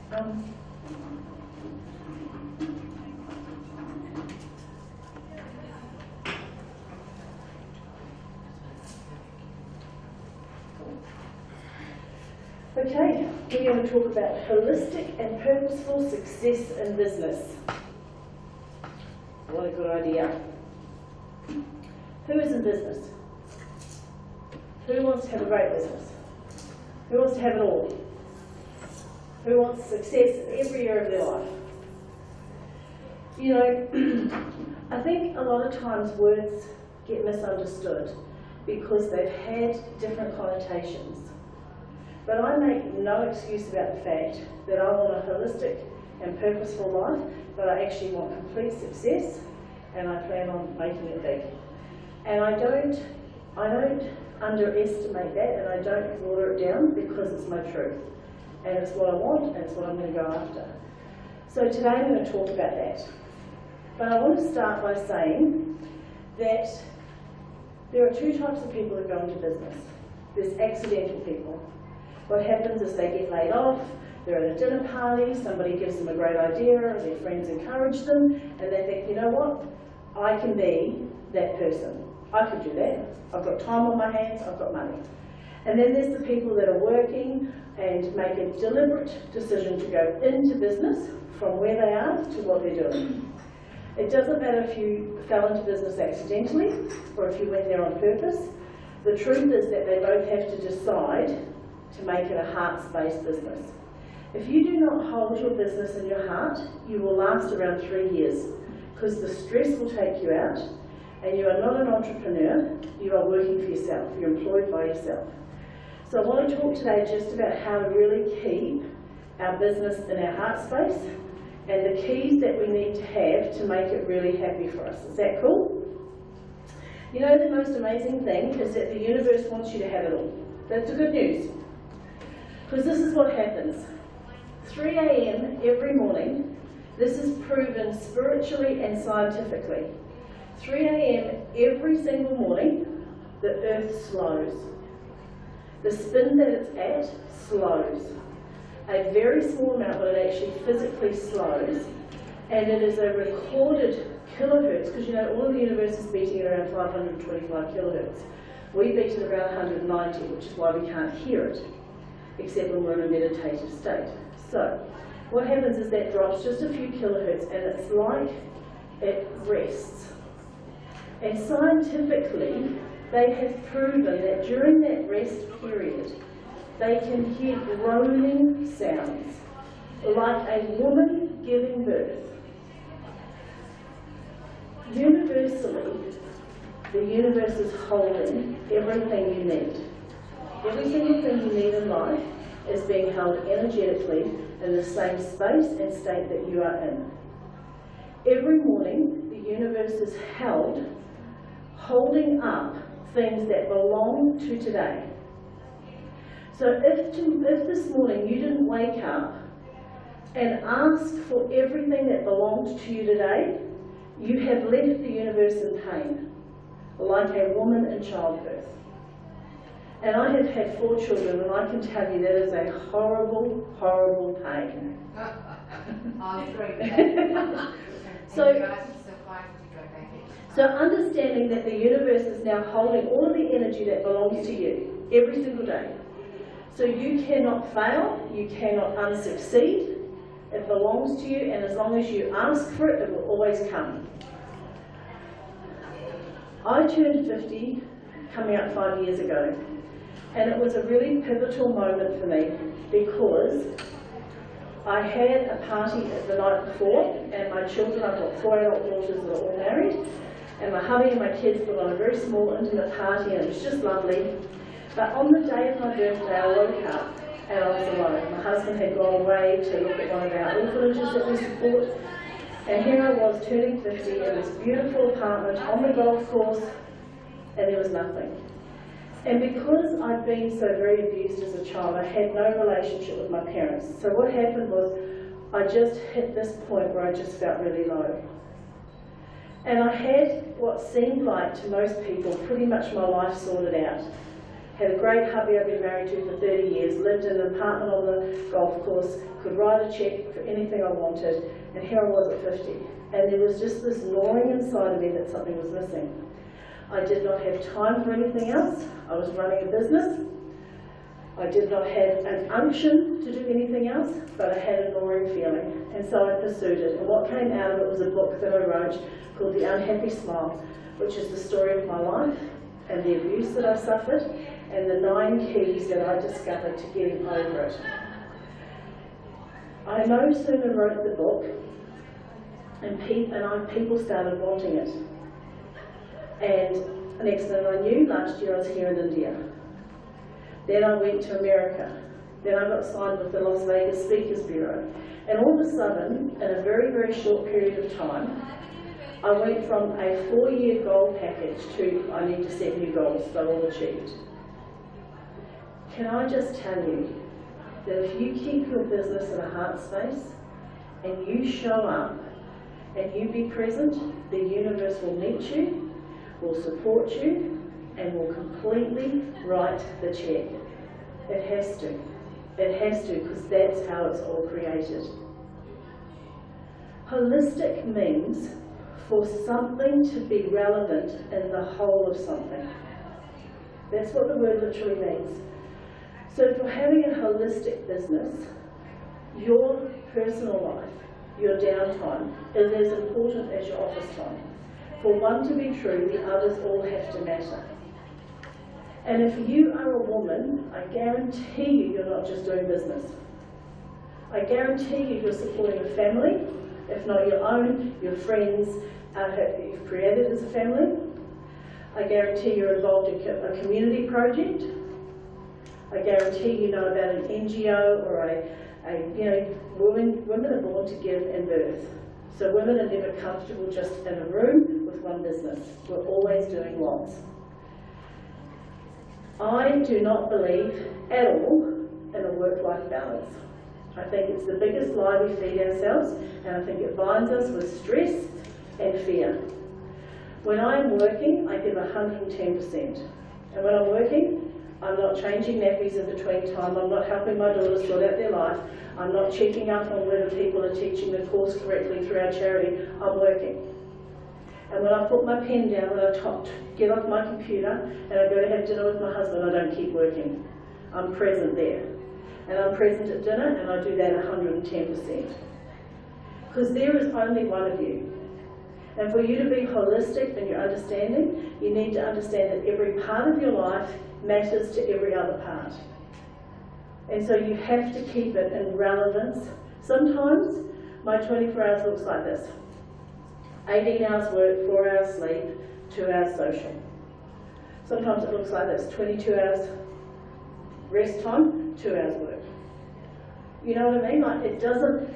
Okay, we're going to talk about holistic and purposeful success in business. What a good idea. Who is in business? Who wants to have a great business? Who wants to have it all? Who wants success in every area of their life? You know, I think a lot of times words get misunderstood because they've had different connotations. But I make no excuse about the fact that I want a holistic and purposeful life, but I actually want complete success, and I plan on making it big. And I don't underestimate that, and I don't water it down, because it's my truth. And it's what I want, and it's what I'm going to go after. So today I'm going to talk about that. But I want to start by saying that there are two types of people that go into business. There's accidental people. What happens is they get laid off, they're at a dinner party, somebody gives them a great idea, or their friends encourage them, and they think, you know what, I can be that person. I could do that. I've got time on my hands, I've got money. And then there's the people that are working and make a deliberate decision to go into business from where they are to what they're doing. It doesn't matter if you fell into business accidentally or if you went there on purpose. The truth is that they both have to decide to make it a heart-based business. If you do not hold your business in your heart, you will last around 3 years, because the stress will take you out, and you are not an entrepreneur, you are working for yourself, you're employed by yourself. So I want to talk today just about how to really keep our business in our heart space, and the keys that we need to have to make it really happy for us. Is that cool? You know, the most amazing thing is that the universe wants you to have it all. That's the good news. Because this is what happens. 3 a.m. every morning, this is proven spiritually and scientifically. 3 a.m. every single morning, the earth slows. The spin that it's at slows. A very small amount, but it actually physically slows. And it is a recorded kilohertz, because you know all of the universe is beating at around 525 kilohertz. We beat at around 190, which is why we can't hear it, except when we're in a meditative state. So, what happens is that drops just a few kilohertz, and it's like it rests. And scientifically, they have proven that during that rest period, they can hear groaning sounds, like a woman giving birth. Universally, the universe is holding everything you need. Every single thing you need in life is being held energetically in the same space and state that you are in. Every morning, the universe is held, holding up things that belong to today. So if this morning you didn't wake up and ask for everything that belonged to you today, you have left the universe in pain, like a woman in childbirth. And I have had 4 children, and I can tell you that is a horrible, horrible pain. I agree with that. So understanding that the universe is now holding all of the energy that belongs to you every single day. So you cannot fail, you cannot unsucceed. It belongs to you, and as long as you ask for it, it will always come. I turned 50 coming up 5 years ago. And it was a really pivotal moment for me, because I had a party the night before, and my children, I've got 4 adult daughters that are all married, and my hubby and my kids put on a very small, intimate party, and it was just lovely. But on the day of my birthday, I woke up and I was alone. My husband had gone away to look at one of our orphanages that we support, and here I was turning 50 in this beautiful apartment on the golf course, and there was nothing. And because I'd been so very abused as a child, I had no relationship with my parents. So what happened was, I just hit this point where I just felt really low. And I had what seemed like, to most people, pretty much my life sorted out. Had a great hubby I'd been married to for 30 years, lived in an apartment on the golf course, could write a cheque for anything I wanted, and here I was at 50. And there was just this gnawing inside of me that something was missing. I did not have time for anything else. I was running a business. I did not have an unction to do anything else, but I had a gnawing feeling, and so I pursued it. And what came out of it was a book that I wrote called The Unhappy Smile, which is the story of my life and the abuse that I suffered and the 9 keys that I discovered to getting over it. I no sooner wrote the book and people started wanting it. And the next thing I knew, last year I was here in India. Then I went to America. Then I got signed with the Las Vegas Speakers Bureau. And all of a sudden, in a very, very short period of time, I went from a 4-year goal package to I need to set new goals, they're all achieved. Can I just tell you that if you keep your business in a heart space and you show up and you be present, the universe will meet you, will support you, and will completely write the check. It has to. It has to, because that's how it's all created. Holistic means for something to be relevant in the whole of something. That's what the word literally means. So for having a holistic business, your personal life, your downtime, is as important as your office time. For one to be true, the others all have to matter. And if you are a woman, I guarantee you you're not just doing business. I guarantee you you're supporting a family, if not your own, your friends you've created as a family. I guarantee you're involved in a community project. I guarantee you know about an NGO or women are born to give and birth. So women are never comfortable just in a room with one business. We're always doing lots. I do not believe at all in a work-life balance. I think it's the biggest lie we feed ourselves, and I think it binds us with stress and fear. When I'm working, I give 110%. And when I'm working, I'm not changing nappies in between time, I'm not helping my daughters sort out their life, I'm not checking up on whether people are teaching the course correctly through our charity, I'm working. And when I put my pen down, when I get off my computer and I go to have dinner with my husband, I don't keep working. I'm present there. And I'm present at dinner, and I do that 110%. Because there is only one of you. And for you to be holistic in your understanding, you need to understand that every part of your life matters to every other part. And so you have to keep it in relevance. Sometimes my 24 hours looks like this. 18 hours work, 4 hours sleep, 2 hours social. Sometimes it looks like this, 22 hours rest time, 2 hours work. You know what I mean? Like, it doesn't,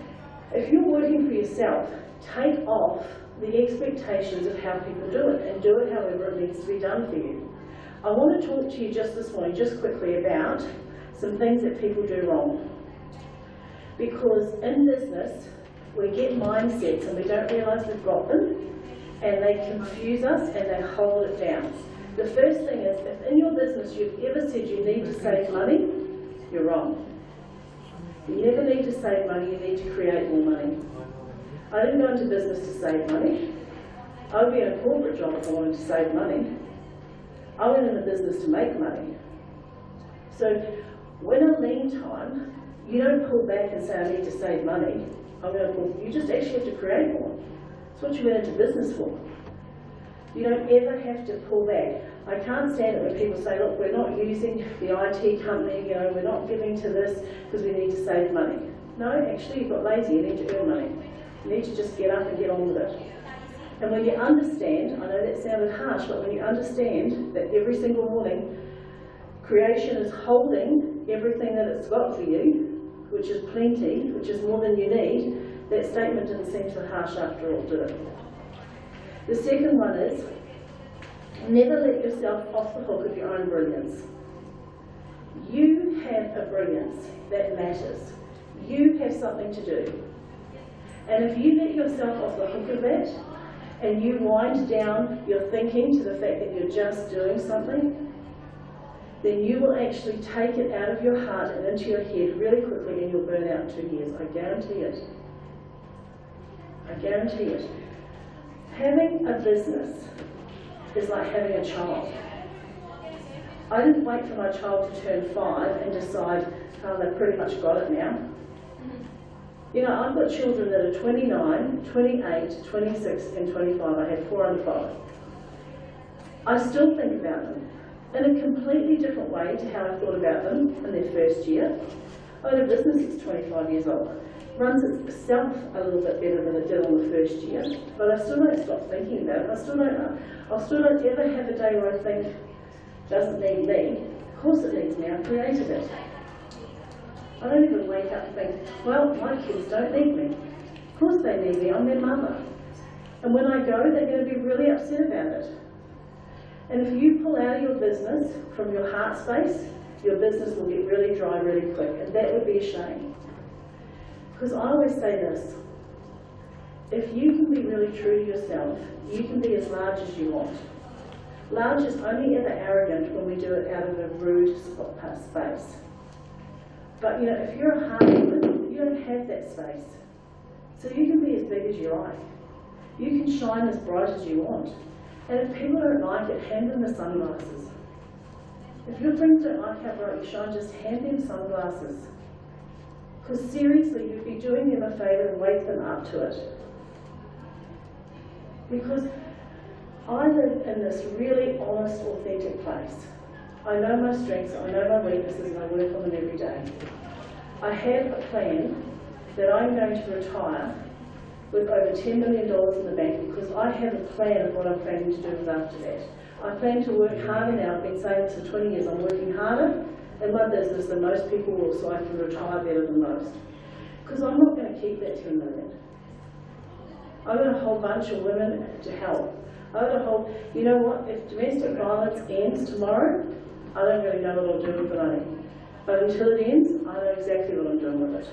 if you're working for yourself, take off the expectations of how people do it, and do it however it needs to be done for you. I want to talk to you just this morning, just quickly, about some things that people do wrong. Because in business, we get mindsets and we don't realise we've got them, and they confuse us and they hold it down. The first thing is, if in your business you've ever said you need to save money, you're wrong. You never need to save money, you need to create more money. I didn't go into business to save money. I would be in a corporate job if I wanted to save money. I went into business to make money. So when a lean time, you don't pull back and say, I need to save money. You just actually have to create more. That's what you went into business for. You don't ever have to pull back. I can't stand it when people say, look, we're not using the IT company, we're not giving to this because we need to save money. No, actually, you've got lazy, you need to earn money. You need to just get up and get on with it. And when you understand, I know that sounded harsh, but when you understand that every single morning creation is holding everything that it's got for you, which is plenty, which is more than you need, that statement didn't seem so harsh after all, did it? The second one is, never let yourself off the hook of your own brilliance. You have a brilliance that matters. You have something to do. And if you let yourself off the hook of that, and you wind down your thinking to the fact that you're just doing something, then you will actually take it out of your heart and into your head really quickly and you'll burn out in 2 years. I guarantee it. I guarantee it. Having a business is like having a child. I didn't wait for my child to turn 5 and decide, oh, they've pretty much got it now. You know, I've got children that are 29, 28, 26 and 25. I have 4 under 5. I still think about them in a completely different way to how I thought about them in their first year. I had a business that's 25 years old. Runs itself a little bit better than it did on the first year, but I still don't stop thinking about it. I still don't ever have a day where I think, doesn't need me. Of course it needs me, I created it. I don't even wake up and think, well, my kids don't need me. Of course they need me, I'm their mother. And when I go, they're going to be really upset about it. And if you pull out of your business from your heart space, your business will get really dry really quick, and that would be a shame. Because I always say this, if you can be really true to yourself, you can be as large as you want. Large is only ever arrogant when we do it out of a rude space. But you know, if you're a heart woman, you don't have that space. So you can be as big as you like. You can shine as bright as you want. And if people don't like it, hand them the sunglasses. If your friends don't like how bright you shine, just hand them sunglasses. Because seriously, you'd be doing them a favour and wake them up to it. Because I live in this really honest, authentic place. I know my strengths, I know my weaknesses, and I work on them every day. I have a plan that I'm going to retire with over $10 million in the bank because I have a plan of what I'm planning to do with after that. I plan to work harder now. I've been saying this for 20 years. I'm working harder in my business than most people will, so I can retire better than most. Because I'm not going to keep that $10 million. I've got a whole bunch of women to help. I've got a whole, you know what, if domestic violence ends tomorrow, I don't really know what I'll do with the money. But until it ends, I know exactly what I'm doing with it.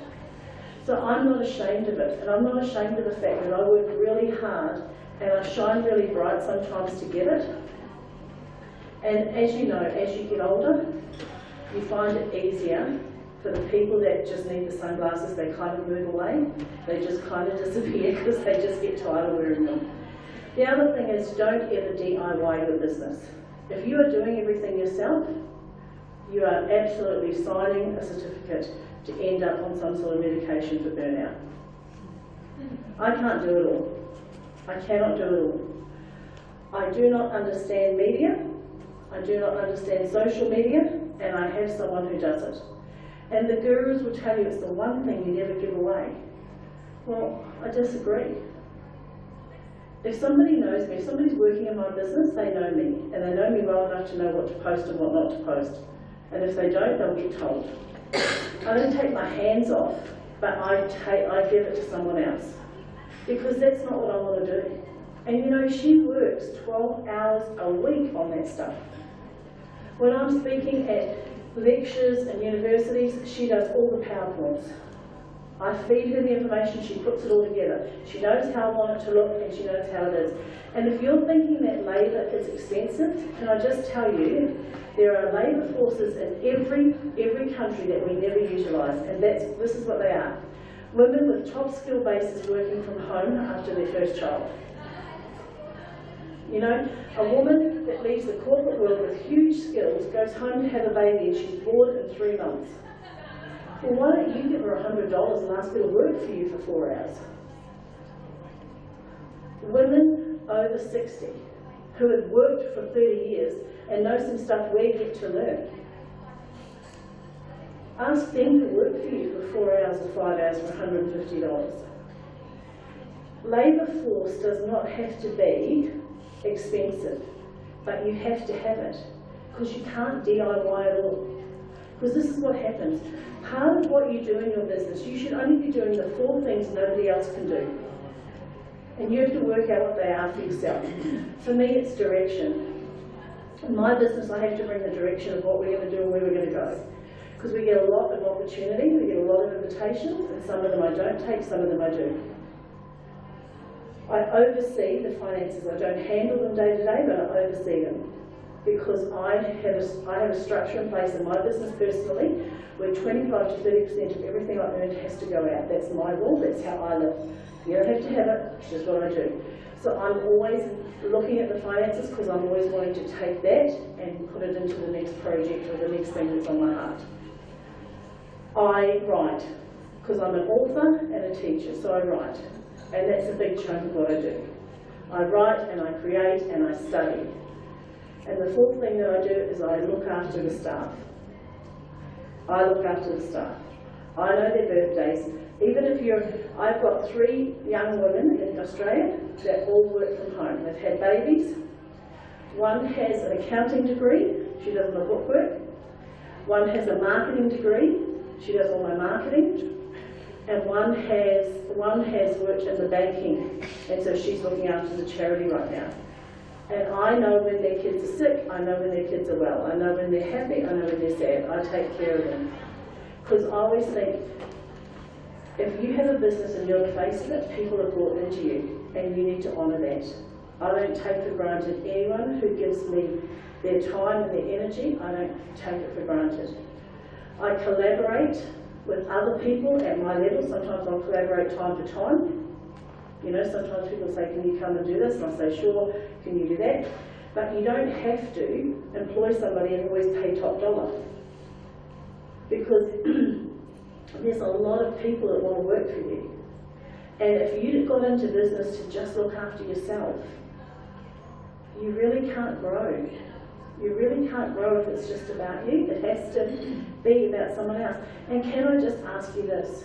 So I'm not ashamed of it, and I'm not ashamed of the fact that I work really hard and I shine really bright sometimes to get it. And as you know, as you get older, you find it easier for the people that just need the sunglasses, they kind of move away. They just kind of disappear because they just get tired of wearing them. The other thing is, don't ever DIY your business. If you are doing everything yourself, you are absolutely signing a certificate to end up on some sort of medication for burnout. I can't do it all. I cannot do it all. I do not understand media. I do not understand social media, and I have someone who does it. And the gurus will tell you it's the one thing you never give away. Well, I disagree. If somebody knows me, if somebody's working in my business, they know me, and they know me well enough to know what to post and what not to post. And if they don't, they'll get told. I don't take my hands off, but I give it to someone else. Because that's not what I want to do. And you know, she works 12 hours a week on that stuff. When I'm speaking at lectures and universities, she does all the PowerPoints. I feed her the information, she puts it all together. She knows how I want it to look and she knows how it is. And if you're thinking that labour is expensive, can I just tell you, there are labour forces in every country that we never utilise, and this is what they are. Women with top skill bases working from home after their first child. You know, a woman that leaves the corporate world with huge skills, goes home to have a baby and she's bored in 3 months. Well, why don't you give her $100 and ask her to work for you for 4 hours? Women over 60 who have worked for 30 years and know some stuff we're yet to learn. Ask them to work for you for 4 hours or 5 hours for $150. Labour force does not have to be expensive, but you have to have it, because you can't DIY it all. Because this is what happens. Part of what you do in your business, you should only be doing the 4 things nobody else can do. And you have to work out what they are for yourself. For me, it's direction. In my business, I have to bring the direction of what we're going to do and where we're going to go. Because we get a lot of opportunity, we get a lot of invitations, and some of them I don't take, some of them I do. I oversee the finances. I don't handle them day to day, but I oversee them. because I have a structure in place in my business personally where 25 to 30% of everything I earn has to go out. That's my rule, that's how I live. You don't have to have it, it's just what I do. So I'm always looking at the finances because I'm always wanting to take that and put it into the next project or the next thing that's on my heart. I write, because I'm an author and a teacher, so I write. And that's a big chunk of what I do. I write and I create and I study. And the fourth thing that I do is I look after the staff. I look after the staff. I know their birthdays. Even if I've got 3 young women in Australia that all work from home. They've had babies. One has an accounting degree, she does my bookwork. One has a marketing degree, she does all my marketing. And one has worked in the banking, and so she's looking after the charity right now. And I know when their kids are sick, I know when their kids are well. I know when they're happy, I know when they're sad. I take care of them. Because I always think, if you have a business and you're the face of it, people are brought into you, and you need to honour that. I don't take for granted anyone who gives me their time and their energy. I don't take it for granted. I collaborate with other people at my level. Sometimes I'll collaborate time to time. You know, sometimes people say, can you come and do this? And I say, sure, can you do that? But you don't have to employ somebody and always pay top dollar. Because there's a lot of people that want to work for you. And if you got into business to just look after yourself, you really can't grow. You really can't grow if it's just about you. It has to be about someone else. And can I just ask you this?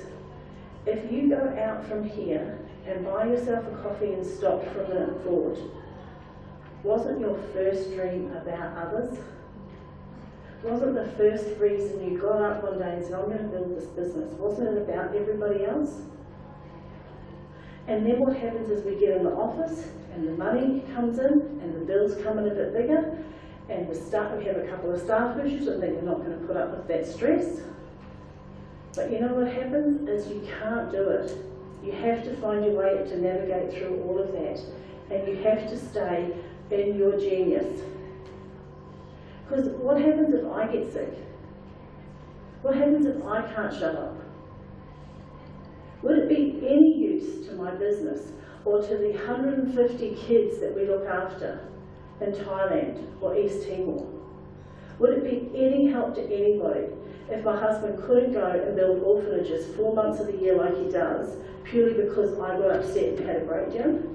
If you go out from here and buy yourself a coffee and stop for a minute forward, wasn't your first dream about others? Wasn't the first reason you got up one day and said, I'm going to build this business, wasn't it about everybody else? And then what happens is we get in the office and the money comes in and the bills come in a bit bigger, and we have a couple of staff issues and they're not going to put up with that stress. But you know what happens is you can't do it. You have to find your way to navigate through all of that, and you have to stay in your genius. Because what happens if I get sick? What happens if I can't shut up? Would it be any use to my business or to the 150 kids that we look after in Thailand or East Timor? Would it be any help to anybody if my husband couldn't go and build orphanages 4 months of the year like he does, purely because I got upset and had a breakdown?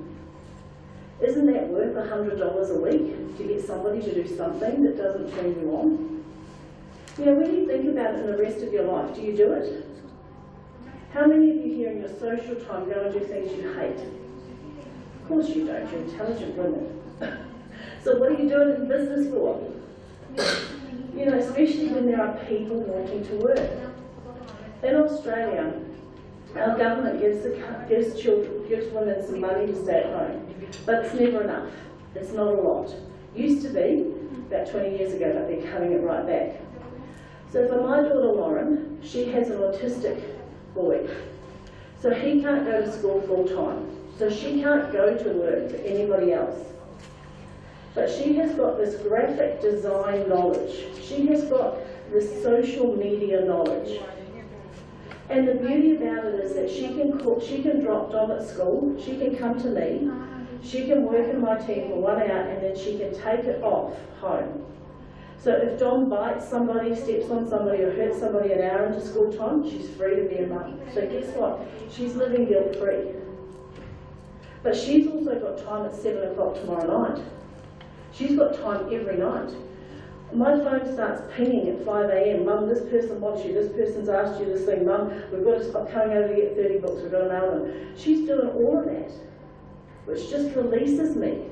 Isn't that worth $100 a week to get somebody to do something that doesn't turn you on? You know, when you think about it in the rest of your life, do you do it? How many of you here in your social time go and do things you hate? Of course you don't, you're intelligent women. So what are you doing in business for? You know, especially when there are people wanting to work. In Australia, our government gives women some money to stay at home, but it's never enough. It's not a lot. Used to be, about 20 years ago, but they're cutting it right back. So for my daughter Lauren, she has an autistic boy. So he can't go to school full time. So she can't go to work for anybody else. But she has got this graphic design knowledge. She has got this social media knowledge. And the beauty about it is that she can drop Dom at school, she can come to me, she can work in my team for 1 hour, and then she can take it off home. So if Dom bites somebody, steps on somebody, or hurts somebody an hour into school time, she's free to be a mum. So guess what? She's living guilt-free. But she's also got time at 7 o'clock tomorrow night. She's got time every night. My phone starts pinging at 5 a.m. Mum, this person wants you, this person's asked you this thing. Mum, we've got to stop coming over to get 30 books, we've got to mail them. She's doing all of that, which just releases me.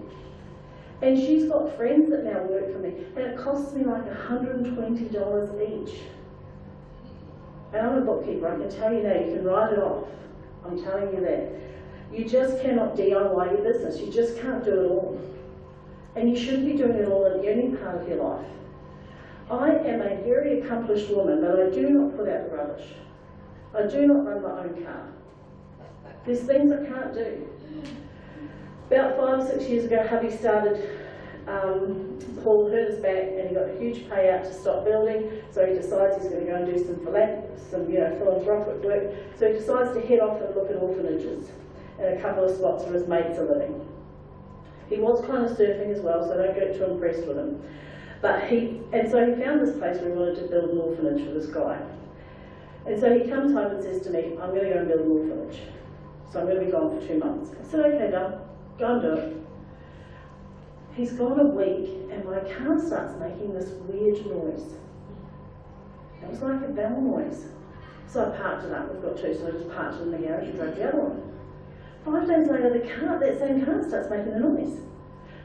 And she's got friends that now work for me, and it costs me like $120 each. And I'm a bookkeeper, I can tell you that, you can write it off. I'm telling you that. You just cannot DIY your business, you just can't do it all. And you shouldn't be doing it all in any part of your life. I am a very accomplished woman, but I do not put out the rubbish. I do not run my own car. There's things I can't do. About 5 or 6 years ago, hubby started Paul hurt his back and he got a huge payout to stop building, so he decides he's going to go and do some philanthropic work. So he decides to head off and look at orphanages and a couple of spots where his mates are living. He was kind of surfing as well, so don't get too impressed with him. So he found this place where he wanted to build an orphanage for this guy. And so he comes home and says to me, I'm going to go and build an orphanage. So I'm going to be gone for 2 months. I said, okay, Dom, go and do it. He's gone a week and my car starts making this weird noise. It was like a bell noise. So I parked it up. We've got two, so I just parked it in the garage and drove the other one. 5 days later, that same car starts making the noise.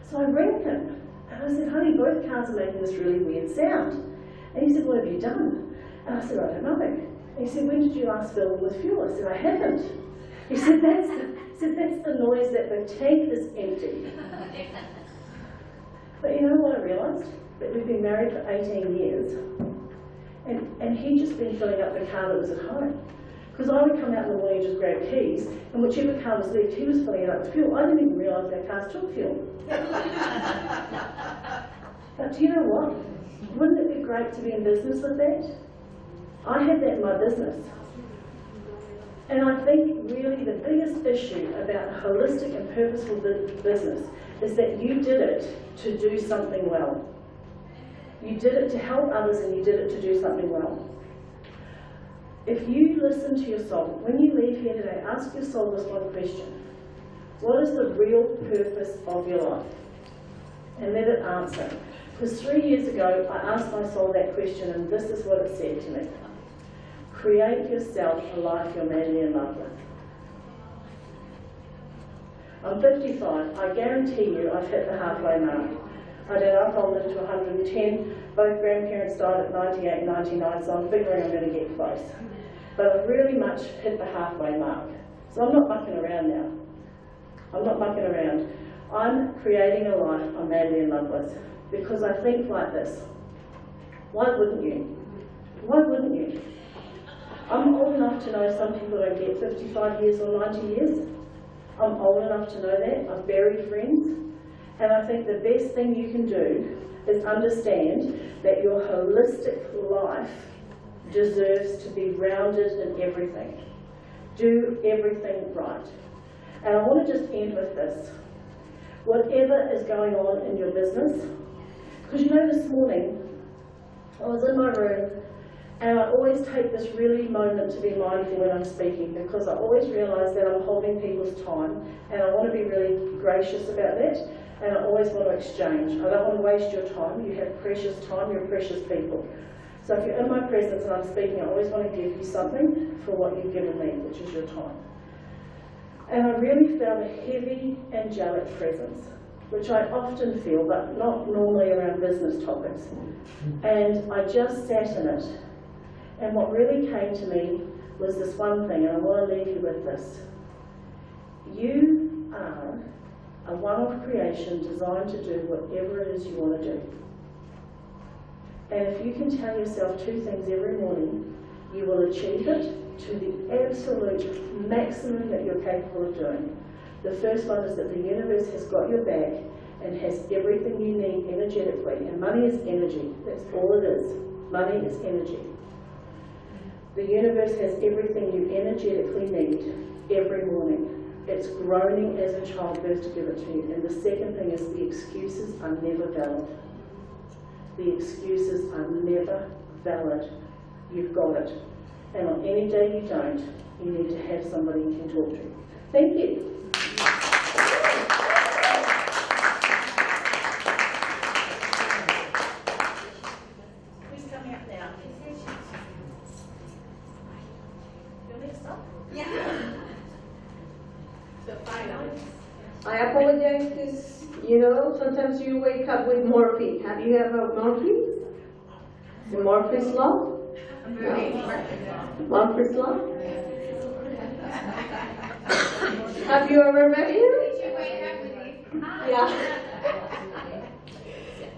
So I rang him and I said, honey, both cars are making this really weird sound. And he said, what have you done? And I said, I don't know. And he said, when did you last fill them with fuel? I said, I haven't. He said, that's the noise that the tank is empty. But you know what I realised? That we've been married for 18 years and he'd just been filling up the car that was at home. Because I would come out in the morning and just grab keys, and whichever car was left, he was filling it up with fuel. I didn't even realise our cars took fuel. But do you know what? Wouldn't it be great to be in business with that? I had that in my business. And I think really the biggest issue about a holistic and purposeful business is that you did it to do something well. You did it to help others and you did it to do something well. If you listen to your soul, when you leave here today, ask your soul this one question. What is the real purpose of your life? And let it answer. Because 3 years ago, I asked my soul that question and this is what it said to me. Create yourself a life you're madly in love with. I'm 55. I guarantee you I've hit the halfway mark. I don't know if I'll live to 110. Both grandparents died at 98 and 99, so I'm figuring I'm going to get close. But I've really much hit the halfway mark. So I'm not mucking around now. I'm not mucking around. I'm creating a life I'm madly in love with. Because I think like this. Why wouldn't you? Why wouldn't you? I'm old enough to know some people don't get 55 years or 90 years. I'm old enough to know that. I've buried friends. And I think the best thing you can do is understand that your holistic life deserves to be rounded in everything. Do everything right. And I want to just end with this. Whatever is going on in your business, because you know this morning, I was in my room and I always take this really moment to be mindful when I'm speaking because I always realise that I'm holding people's time and I want to be really gracious about that and I always want to exchange. I don't want to waste your time. You have precious time, you're precious people. So if you're in my presence and I'm speaking, I always want to give you something for what you've given me, which is your time. And I really felt a heavy angelic presence, which I often feel, but not normally around business topics. And I just sat in it. And what really came to me was this one thing, and I want to leave you with this. You are a one-off creation designed to do whatever it is you want to do. And if you can tell yourself 2 things every morning, you will achieve it to the absolute maximum that you're capable of doing. The first one is that the universe has got your back and has everything you need energetically. And money is energy. That's all it is. Money is energy. The universe has everything you energetically need every morning. It's groaning as a childbirth to give it to you. And the second thing is the excuses are never valid. The excuses are never valid. You've got it. And on any day you don't, you need to have somebody you can talk to. Thank you. Who's coming up now? You're next up? Yeah. So finally. I apologize because, you know, sometimes you wake up with morphine. Have you ever morphine? The Morpheus law? Morpheus law? Have you ever met him? Did you wake up with him? Yeah.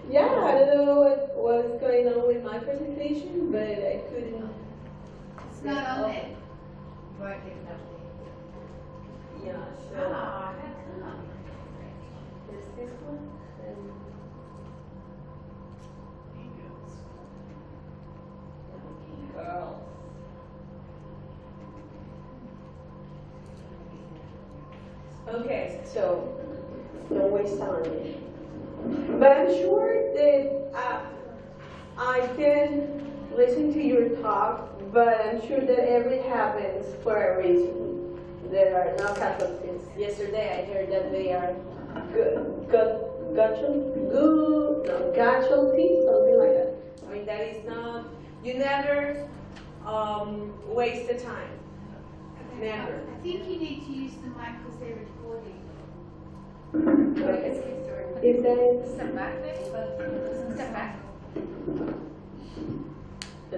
Yeah, I don't know what was going on with my presentation, but I couldn't. It's not on there. Right, it's not Yeah, there. so Oh, how come? there's this one. And Okay, so don't waste time. But I'm sure that I can listen to your talk, but I'm sure that everything happens for a reason. There are no casualties. Yesterday I heard that they are casualties, something like that. I mean, that is not, you never waste the time. Never. I think you need to use the mic because they're recording. Okay. Is that Step back, maybe? Step back.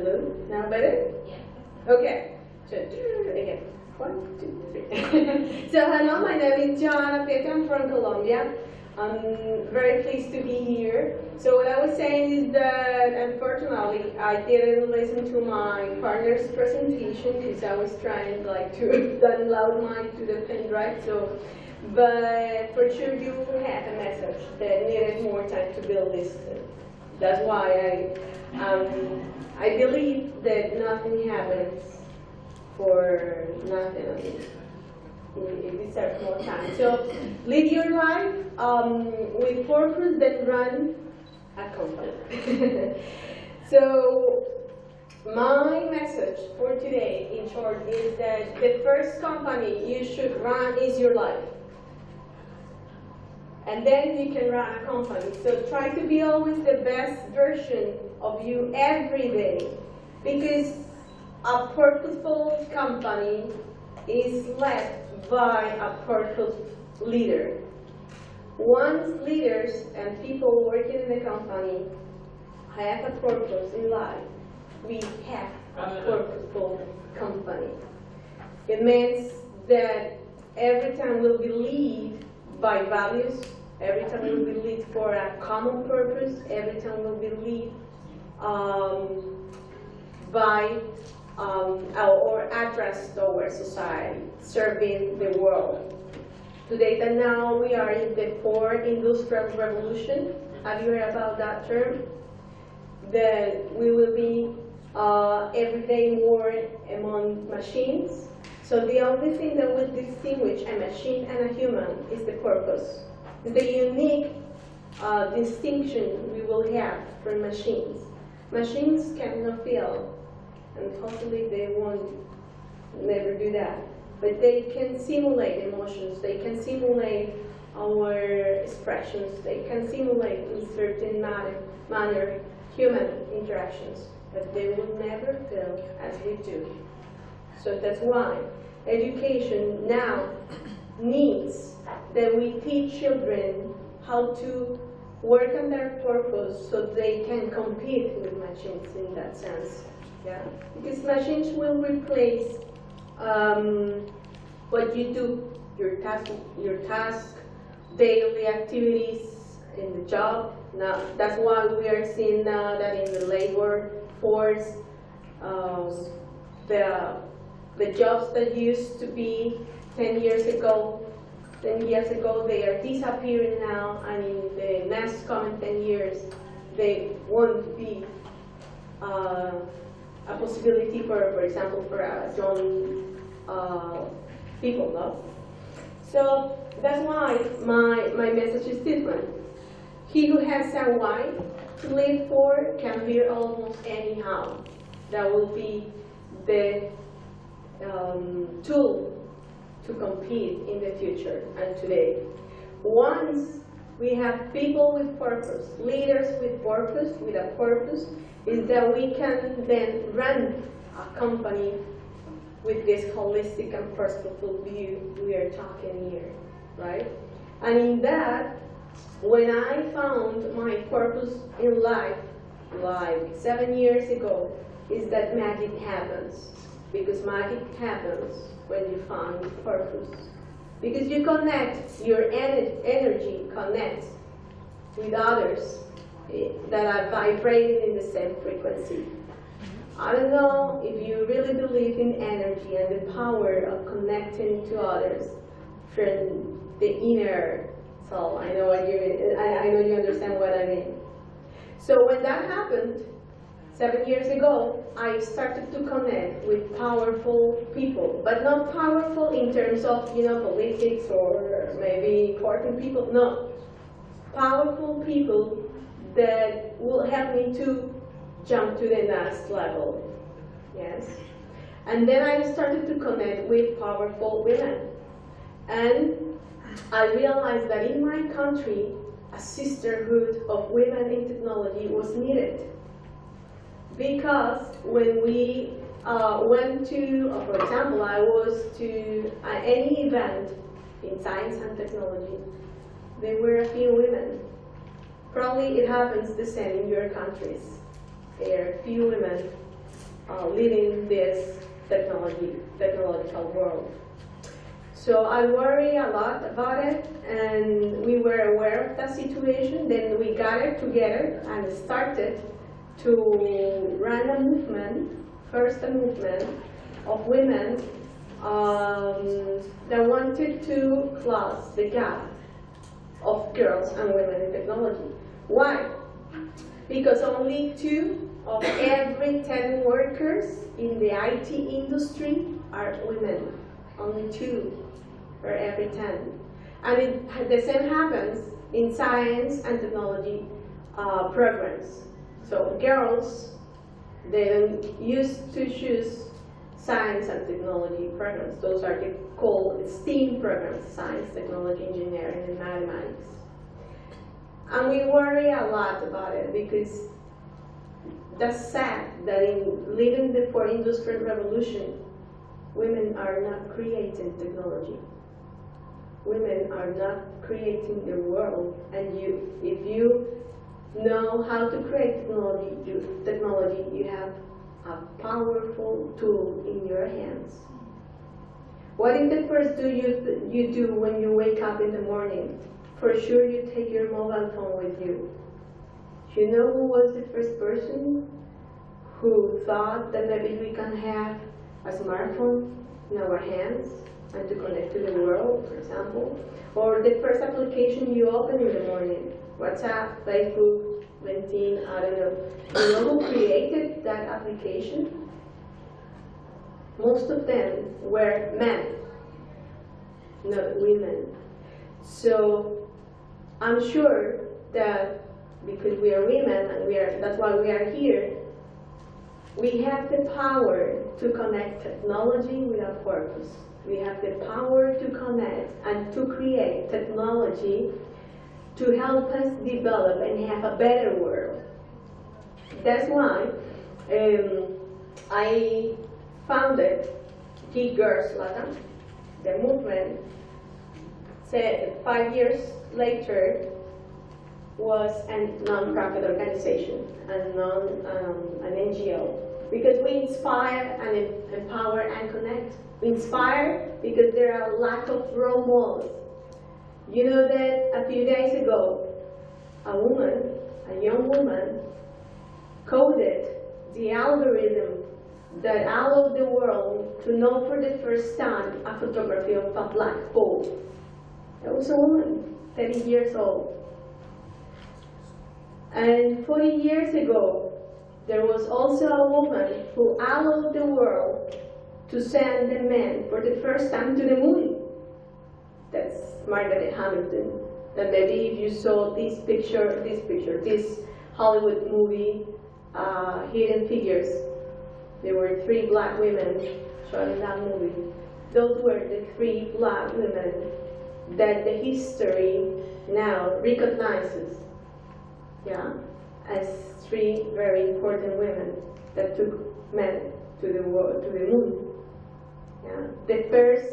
hello? Now better? Yeah. Okay. So again. 1, 2, 3. So hello, my name is John. I'm from Colombia. I'm very pleased to be here. So what I was saying is that unfortunately I didn't listen to my partner's presentation because I was trying to download mine to the pen drive. So, but for sure you have a message that needed more time to build this. That's why I believe that nothing happens for nothing. I mean, it deserves more time. So live your life with purpose that run a company. So my message for today, in short, is that the first company you should run is your life. And then you can run a company. So try to be always the best version of you every day. Because a purposeful company is led by a purpose leader. Once leaders and people working in the company have a purpose in life, we have a purposeful company. It means that every time we'll be led by values, every time we'll be led for a common purpose, every time we'll be led by our address toward society, serving the world. Today and now we are in the 4th industrial revolution. Have you heard about that term? That we will be every day more among machines. So the only thing that will distinguish a machine and a human is the purpose. The unique distinction we will have from machines. Machines cannot feel, and possibly they won't never do that. But they can simulate emotions, they can simulate our expressions, they can simulate in certain manner human interactions, but they will never feel as we do. So that's why education now needs that we teach children how to work on their purpose so they can compete with machines in that sense. Yeah? Because machines will replace what you do, your task, daily activities in the job. Now, that's why we are seeing now that in the labor force, the jobs that used to be 10 years ago, they are disappearing now, and in the next coming 10 years, they won't be a possibility for example, for young people, no? So that's why my message is different. He who has a why to live for can be almost anyhow. That will be the tool to compete in the future and today. Once we have people with purpose, leaders with purpose, is that we can then run a company with this holistic and purposeful view we are talking here, right? And in that, when I found my purpose in life, like 7 years ago, is that magic happens. Because magic happens when you find purpose. Because you connect, your energy connects with others that are vibrating in the same frequency. I don't know if you really believe in energy and the power of connecting to others from the inner soul. I know you understand what I mean. So when that happened, 7 years ago, I started to connect with powerful people, but not powerful in terms of, politics or maybe important people. No, powerful people that will help me to jump to the next level. Yes. And then I started to connect with powerful women. And I realized that in my country, a sisterhood of women in technology was needed. Because when we went to, for example, I was to any event in science and technology, there were a few women. Probably it happens the same in your countries. There are few women leading this technological world. So I worry a lot about it, and we were aware of that situation. Then we gathered together and started to run a movement, first a movement of women that wanted to close the gap of girls and women in technology. Why? Because only 2 of every 10 workers in the IT industry are women. Only 2 for every 10. And the same happens in science and technology programs. So girls, they don't used to choose science and technology programs. Those are called STEAM programs, science, technology, engineering, and mathematics. And we worry a lot about it because that's sad that in leading the 4th Industrial Revolution, women are not creating technology. Women are not creating the world. And if you know how to create technology, you have a powerful tool in your hands. What is the first you do when you wake up in the morning? For sure you take your mobile phone with you. Do you know who was the first person who thought that maybe we can have a smartphone in our hands and to connect to the world, for example? Or the first application you open in the morning? WhatsApp, Facebook, LinkedIn, I don't know. You know who created that application? Most of them were men, not women. So I'm sure that because we are women and that's why we are here, we have the power to connect technology with a purpose. We have the power to connect and to create technology to help us develop and have a better world. That's why I founded Geek Girls Latam. The movement said 5 years later was a non-profit organization, an NGO, because we inspire and empower and connect. We inspire because there are a lack of role models. You know that a few days ago, a young woman, coded the algorithm that allowed the world to know for the first time a photography of a black hole. That was a woman, 30 years old. And 40 years ago, there was also a woman who allowed the world to send the men for the first time to the moon. That's Margaret Hamilton. That maybe if you saw this Hollywood movie, Hidden Figures, there were 3 black women shown in that movie. Those were the 3 black women that the history now recognizes, as 3 very important women that took men to the world, to the moon. The first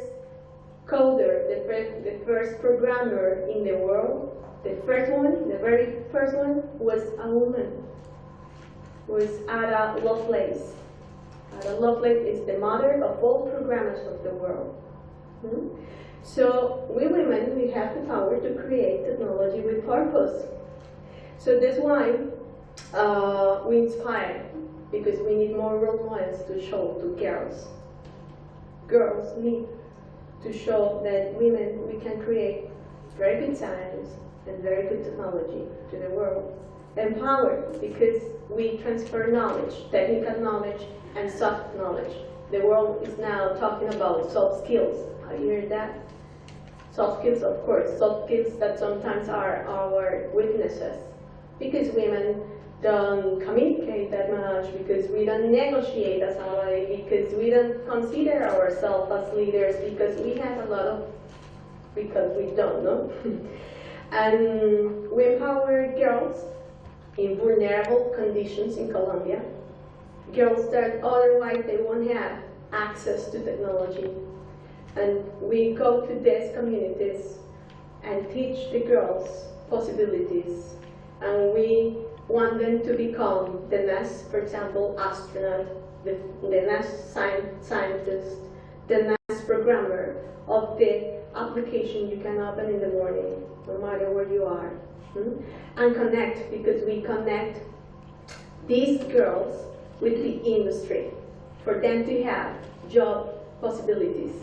coder, the first programmer in the world, the very first one was a woman, was Ada Lovelace. Ada Lovelace is the mother of all programmers of the world. So we women, we have the power to create technology with purpose. So that's why we inspire, because we need more role models to show to girls. Girls need to show that women, we can create very good science and very good technology to the world. Empowered because we transfer knowledge, technical knowledge and soft knowledge. The world is now talking about soft skills. Have you heard that? Soft skills, of course, soft skills that sometimes are our weaknesses. Because women don't communicate that much, because we don't negotiate as allies, because we don't consider ourselves as leaders, because we have a lot of, because we don't know. And we empower girls in vulnerable conditions in Colombia, girls that otherwise they won't have access to technology. And we go to these communities and teach the girls possibilities. And we want them to become the next, for example, astronaut, the next scientist, the next programmer of the application you can open in the morning, no matter where you are. And connect, because we connect these girls with the industry for them to have job possibilities.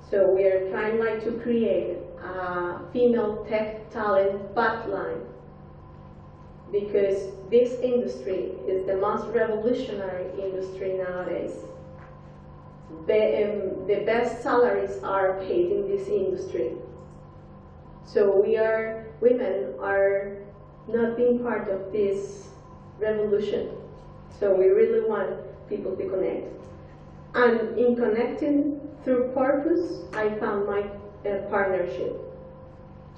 So we are trying like to create a female tech talent pipeline, because this industry is the most revolutionary industry nowadays. The best salaries are paid in this industry. So women are not being part of this revolution. So we really want people to connect. And in connecting through purpose, I found my partnership.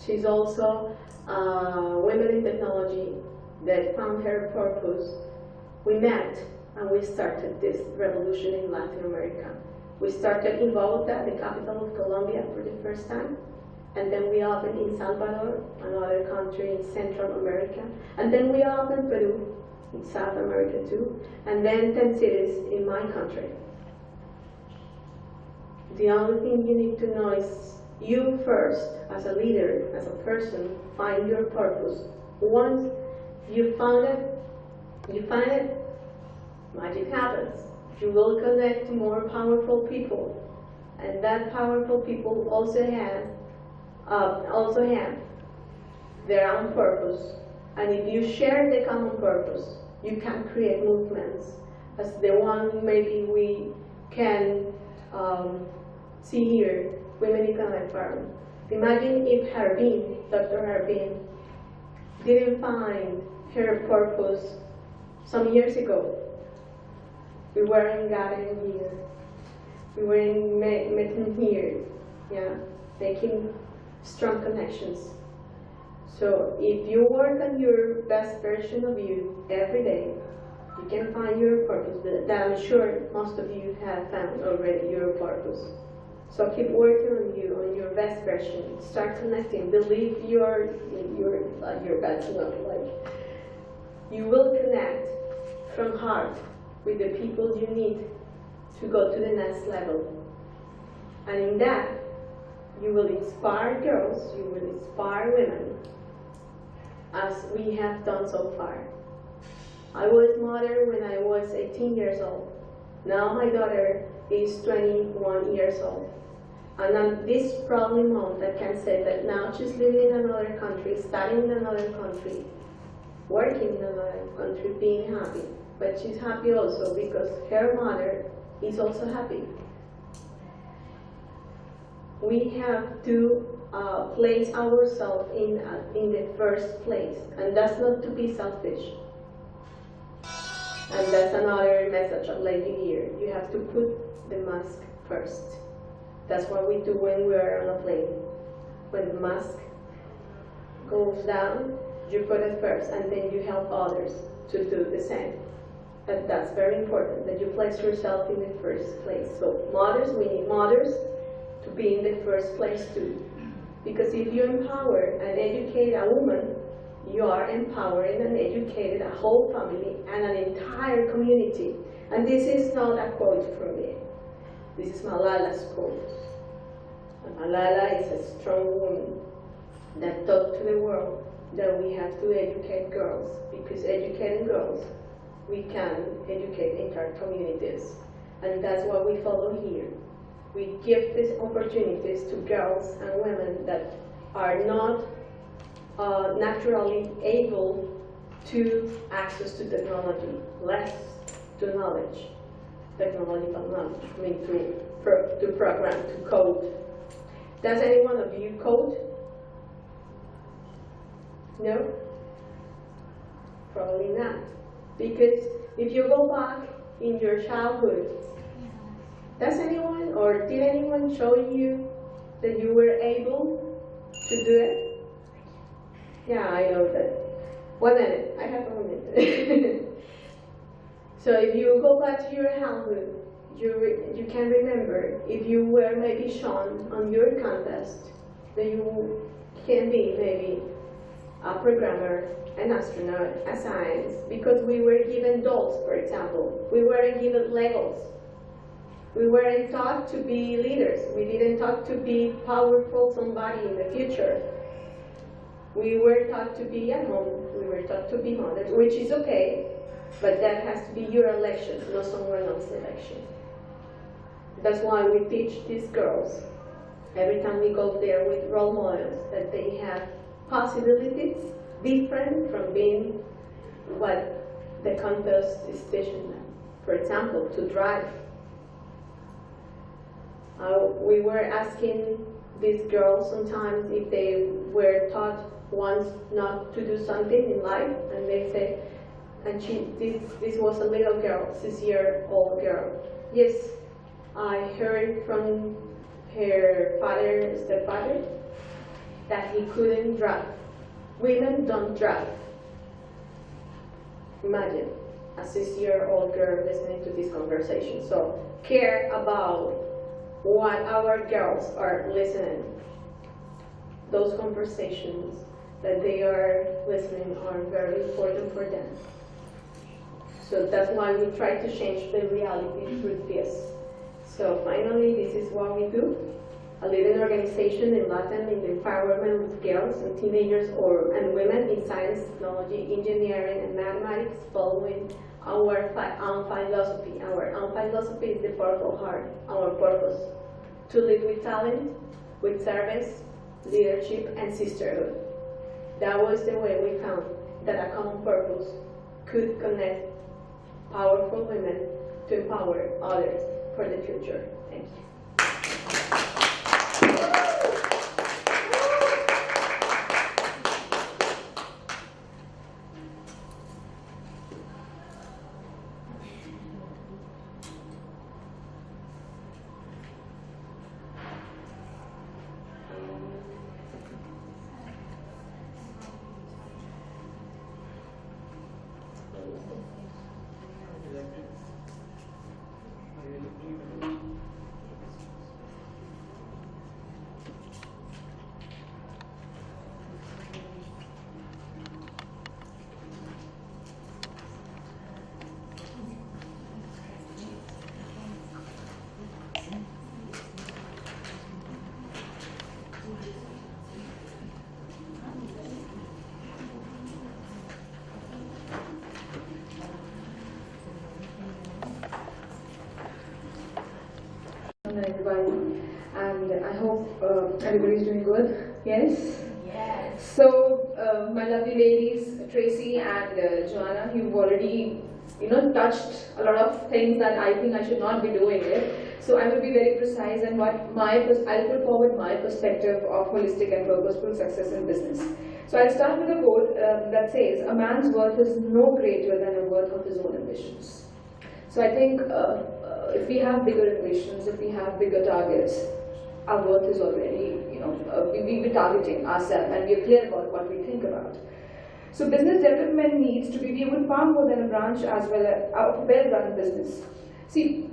She's also women in technology that found her purpose. We met and we started this revolution in Latin America. We started in Bogota, the capital of Colombia, for the first time. And then we opened in Salvador, another country in Central America. And then we opened Peru, in South America too. And then 10 cities in my country. The only thing you need to know is you first, as a leader, as a person, find your purpose. Once you find it, magic happens. You will connect to more powerful people. And that powerful people also have their own purpose. And if you share the common purpose, you can create movements. As the one maybe we can see here, Women Economic Forum. Imagine if Dr. Harbin, didn't find her purpose some years ago. We weren't gathering here. We weren't meeting here, yeah, making strong connections. So if you work on your best version of you every day, you can find your purpose. That I'm sure most of you have found already your purpose. So keep working on your best version. Start connecting. Believe your best love. Like you will connect from heart with the people you need to go to the next level. And in that, you will inspire girls, you will inspire women, as we have done so far. I was mother when I was 18 years old. Now my daughter is 21 years old. And on this probably month, I can say that now she's living in another country, studying in another country, working in another country, being happy. But she's happy also because her mother is also happy. We have to place ourselves in the first place, and that's not to be selfish. And that's another message I'd like you hear. You have to put the mask first. That's what we do when we are on a plane. When the mask goes down, you put it first, and then you help others to do the same. And that's very important, that you place yourself in the first place. So mothers, we need mothers to be in the first place too. Because if you empower and educate a woman, you are empowering and educating a whole family and an entire community. And this is not a quote from me. This is Malala's quote. And Malala is a strong woman that taught to the world that we have to educate girls, because educating girls, we can educate entire communities. And that's what we follow here. We give these opportunities to girls and women that are not naturally able to access to technology, less to knowledge, technological knowledge, I mean to program, to code. Does any one of you code? No? Probably not. Because if you go back in your childhood, does anyone or did anyone show you that you were able to do it? Yeah, I know that. 1 minute, I have 1 minute. So if you go back to your childhood, you can remember if you were maybe shown on your contest that you can be maybe a programmer, an astronaut, a science, because we were given dolls, for example. We weren't given Legos. We weren't taught to be leaders. We didn't taught to be powerful somebody in the future. We were taught to be at home. We were taught to be mothers, which is okay, but that has to be your election, not someone else's election. That's why we teach these girls, every time we go there with role models, that they have possibilities different from being what the contest is teaching them. For example, to drive. We were asking these girls sometimes if they were taught once not to do something in life, and they say, and this was a little girl, 6-year-old girl. Yes, I heard from her stepfather, that he couldn't drive. Women don't drive. Imagine a 6-year-old girl listening to this conversation. So care about what our girls are listening. Those conversations that they are listening are very important for them. So that's why we try to change the reality through this. So finally, this is what we do. A leading organization in Latin in the empowerment of girls and teenagers and women in science, technology, engineering, and mathematics, following our own philosophy. Our own philosophy is the Purple Heart, our purpose, to lead with talent, with service, leadership, and sisterhood. That was the way we found that a common purpose could connect powerful women to empower others for the future. Thank you. Everybody, and I hope everybody's doing good. Yes? Yes. So, my lovely ladies, Tracy and Joanna, you've already, touched a lot of things that I think I should not be doing it. So I will be very precise and I'll put forward my perspective of holistic and purposeful success in business. So I'll start with a quote that says, "A man's worth is no greater than the worth of his own ambitions." So I think if we have bigger ambitions, if we have bigger targets, our worth is already, we'll be targeting ourselves and we're clear about what we think about. So business development needs to be viewed far more than a branch as well as a well-run business. See,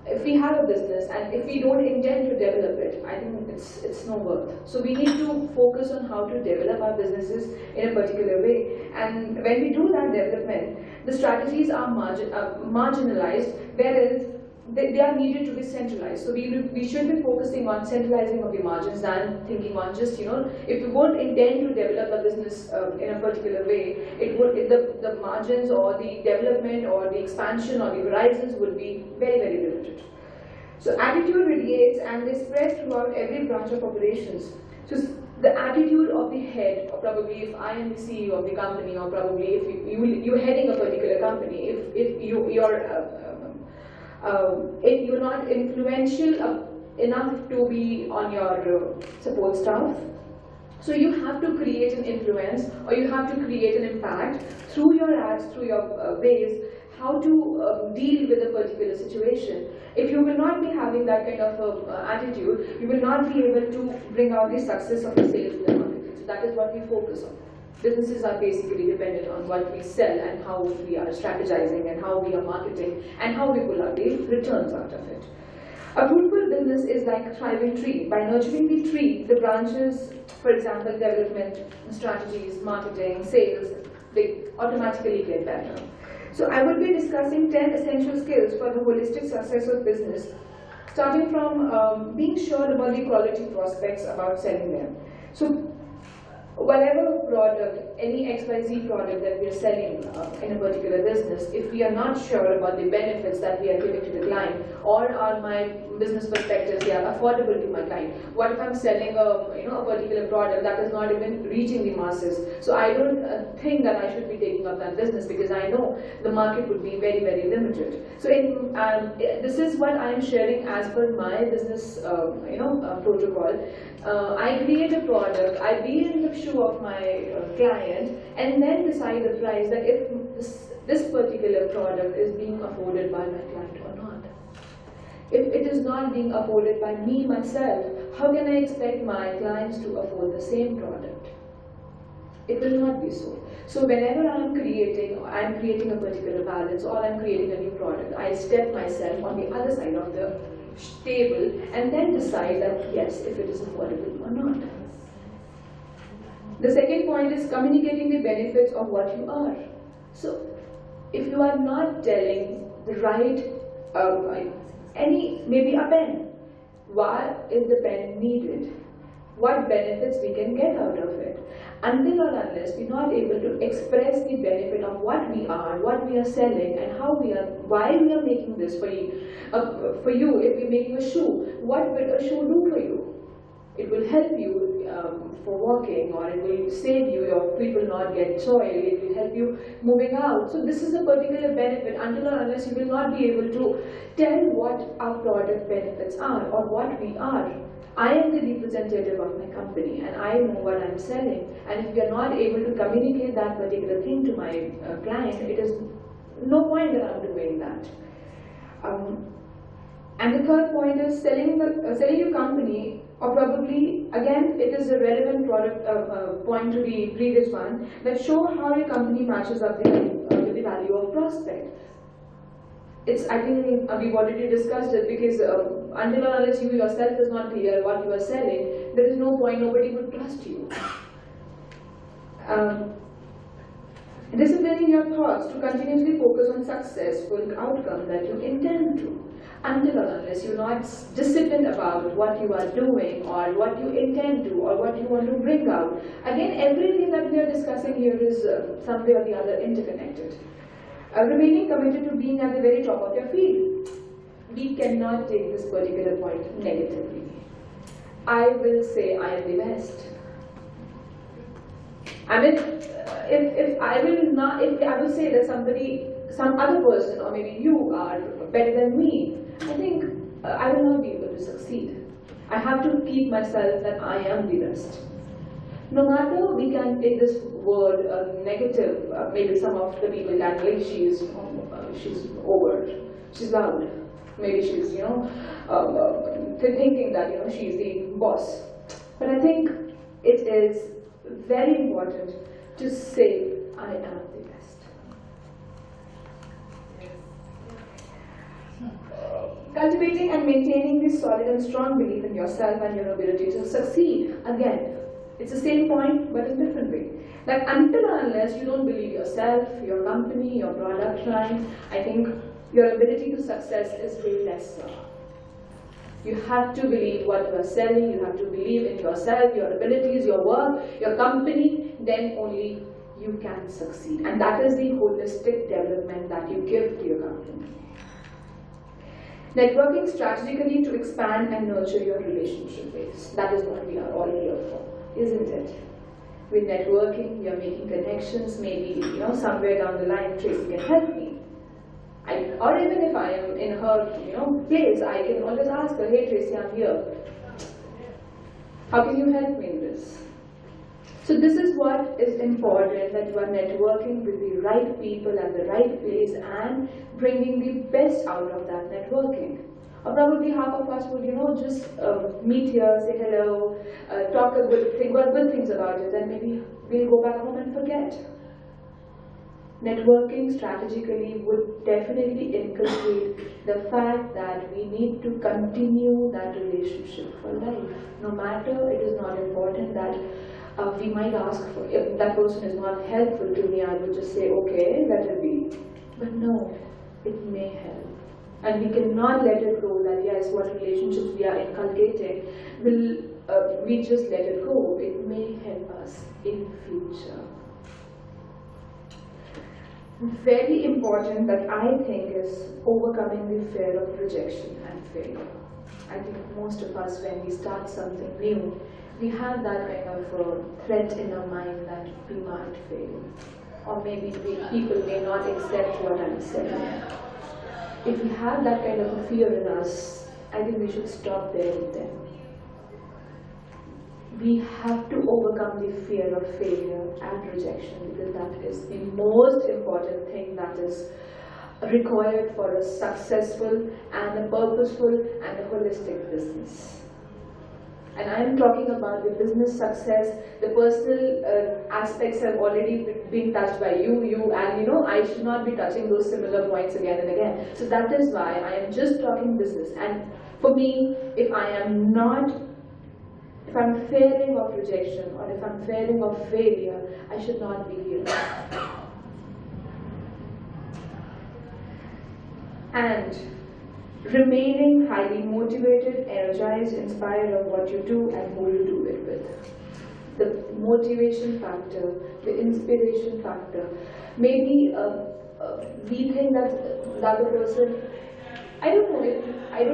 if we have a business and if we don't intend to develop it, I think it's no worth. So we need to focus on how to develop our businesses in a particular way. And when we do that development, the strategies are marginalized, whereas they are needed to be centralized. So we should be focusing on centralizing of the margins than thinking on just, if we won't intend to develop a business in a particular way, the margins or the development or the expansion or the horizons would be very, very limited. So attitude radiates and they spread throughout every branch of operations. So the attitude of the head, or probably if I am the CEO of the company, or probably if you're heading a particular company, if you're not influential enough to be on your support staff, so you have to create an influence, or you have to create an impact through your acts, through your ways, how to deal with a particular situation. If you will not be having that kind of attitude, you will not be able to bring out the success of the sales in the marketing. So that is what we focus on. Businesses are basically dependent on what we sell and how we are strategizing and how we are marketing and how we pull out the returns out of it. A fruitful business is like a thriving tree. By nurturing the tree, the branches, for example, development, strategies, marketing, sales, they automatically get better. So I would be discussing 10 essential skills for the holistic success of business, starting from being sure about the quality prospects about selling them. So whatever product, any XYZ product that we are selling in a particular business, if we are not sure about the benefits that we are giving to the client, or are my business perspectives, they are affordable to my client. What if I'm selling a particular product that is not even reaching the masses? So I don't think that I should be taking up that business, because I know the market would be very, very limited. So this is what I am sharing as per my business protocol. I create a product, I be in the shoe of my client, and then decide the price, that if this particular product is being afforded by my client or not. If it is not being afforded by me myself, how can I expect my clients to afford the same product? It will not be so. So whenever I'm creating a particular balance, or I'm creating a new product, I step myself on the other side of the table and then decide that yes, if it is affordable or not. The second point is communicating the benefits of what you are. So if you are not telling the right, maybe a pen, why is the pen needed? What benefits we can get out of it? Until or unless we're not able to express the benefit of what we are, what we are selling, and why we are making this for you. If we're making a shoe, what will a shoe do for you? It will help you for walking, or it will save you, your feet will not get soiled, it will help you moving out. So this is a particular benefit. Until or unless you will not be able to tell what our product benefits are, or what we are. I am the representative of my company, and I know what I'm selling, and if we are not able to communicate that particular thing to my client, it is no point that I'm doing that. And the third point is selling your company, or probably, again, it is a relevant point to the previous one, that show how your company matches up with the value of prospect. I think we've already discussed it, because until or unless you yourself is not clear what you are selling, there is no point, nobody would trust you. Disciplining your thoughts to continuously focus on successful outcome that you intend to. Until or unless you're not disciplined about what you are doing, or what you intend to, or what you want to bring out. Again, everything that we are discussing here is some way or the other interconnected. Remaining committed to being at the very top of your field. We cannot take this particular point negatively. I will say I am the best. I mean, if I will say that some other person, or maybe you are better than me, I think I will not be able to succeed. I have to keep myself that I am the best. No matter we can take this word negative, maybe some of the people can say she's over, she's loud, maybe she's thinking that she's the boss. But I think it is very important to say I am the best. Cultivating and maintaining this solid and strong belief in yourself and your ability to succeed. Again, it's the same point, but in a different way. That until or unless you don't believe yourself, your company, your product line, I think your ability to success is way lesser. You have to believe what you are selling, you have to believe in yourself, your abilities, your work, your company, then only you can succeed. And that is the holistic development that you give to your company. Networking strategically to expand and nurture your relationship base. That is what we are all here for. isn't it? With networking, you're making connections, maybe, somewhere down the line, Tracy can help me. Or even if I am in her, place, I can always ask her, hey Tracy, I'm here. How can you help me in this? So this is what is important, that you are networking with the right people at the right place and bringing the best out of that networking. Or probably half of us would, just meet here, say hello, talk good things about it, and maybe we'll go back home and forget. Networking strategically would definitely inculcate the fact that we need to continue that relationship for life. No matter, it is not important that we might ask for, if that person is not helpful to me, I would just say, okay, let it be. But no, it may help. And we cannot let it go that, yes, what relationships we are inculcating, we just let it go. It may help us in future. Very important that I think is overcoming the fear of rejection and failure. I think most of us, when we start something new, we have that kind of threat in our mind that we might fail. Or maybe people may not accept what I'm saying. If we have that kind of a fear in us, I think we should stop there with them. We have to overcome the fear of failure and rejection, because that is the most important thing that is required for a successful and a purposeful and a holistic business. And I am talking about the business success. The personal aspects have already been touched by you, and I should not be touching those similar points again and again. So that is why I am just talking business. And for me, if I'm fearing of rejection, or if I'm fearing of failure, I should not be here. And remaining highly motivated, energized, inspired of what you do and who you do it with. The motivation factor, the inspiration factor. Maybe we think that the other person, I don't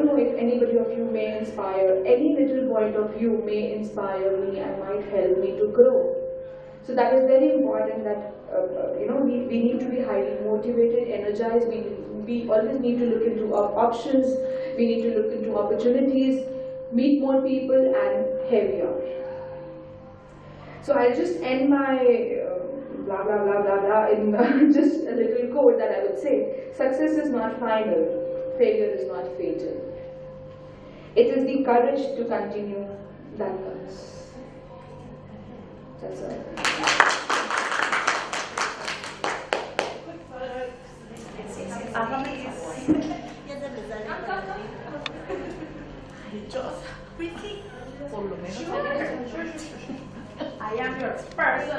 know if anybody of you may inspire, any little point of view may inspire me and might help me to grow. So that is very important that, we need to be highly motivated, energized. We always need to look into our options. We need to look into opportunities, meet more people, and heavier. So I'll just end my blah blah blah blah blah in just a little quote that I would say. Success is not final. Failure is not fatal. It is the courage to continue that counts. That's all. I am your first